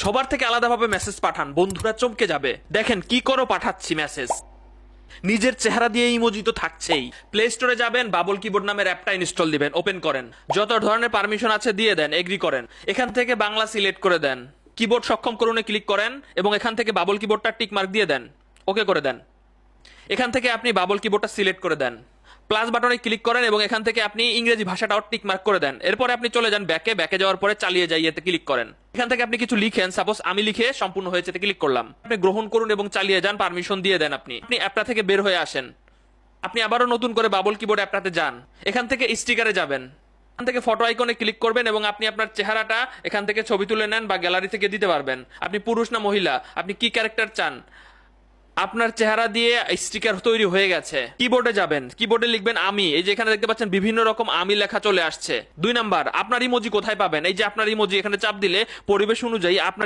সবার থেকে আলাদাভাবে মেসেজ পাঠান, বন্ধুরা চমকে যাবে। দেখেন কি করো পাঠাচ্ছি মেসেজ। নিজের চেহারা দিয়ে ইমোজি তো থাকছেই। প্লে স্টোরে যাবেন, বাবল কিবোর্ড নামের অ্যাপটা ইনস্টল দিবেন, ওপেন করেন, যত ধরনের পারমিশন আছে দিয়ে দেন, এগ্রি করেন। এখান থেকে বাংলা সিলেক্ট করে দেন, কিবোর্ড সক্ষম করুনে ক্লিক করেন এবং এখান থেকে বাবল কিবোর্ডটা টিক মার্ক দিয়ে দেন, ওকে করে দেন। এখান থেকে আপনি বাবল কিবোর্ডটা সিলেক্ট করে দেন, প্লাস বাটনে ক্লিক করেন এবং এখান থেকে আপনি ইংরেজি ভাষাটাও টিক মার্ক করে দেন। এরপরে আপনি চলে যান ব্যাকে যাওয়ার পরে চালিয়ে যাই এতে ক্লিক করেন। এখান থেকে আপনি কিছু লিখেন, সাপোজ আমি লিখে সম্পূর্ণ হয়েছে এতে ক্লিক করলাম। আপনি গ্রহণ করুন এবং চালিয়ে যান, পারমিশন দিয়ে দেন। আপনি অ্যাপটা থেকে বের হয়ে আসেন, আপনি আবারও নতুন করে বাবল কিবোর্ড অ্যাপটাতে যান, এখান থেকে স্টিকারে যাবেন, এখান থেকে ফটো আইকনে ক্লিক করবেন এবং আপনি আপনার চেহারাটা এখান থেকে ছবি তুলে নেন বা গ্যালারি থেকে দিতে পারবেন। আপনি পুরুষ না মহিলা, আপনি কি ক্যারেক্টার চান, আপনার চেহারা দিয়ে স্টিকার তৈরি হয়ে গেছে। কিবোর্ডে যাবেন, কিবোর্ডে লিখবেন আমি, এই যে এখানে দেখতে পাচ্ছেন বিভিন্ন রকম আমি লেখা চলে আসছে। 2 নাম্বার, আপনার ইমোজি কোথায় পাবেন? এই যে আপনার ইমোজি, এখানে চাপ দিলে পরিবেশ অনুযায়ী আপনার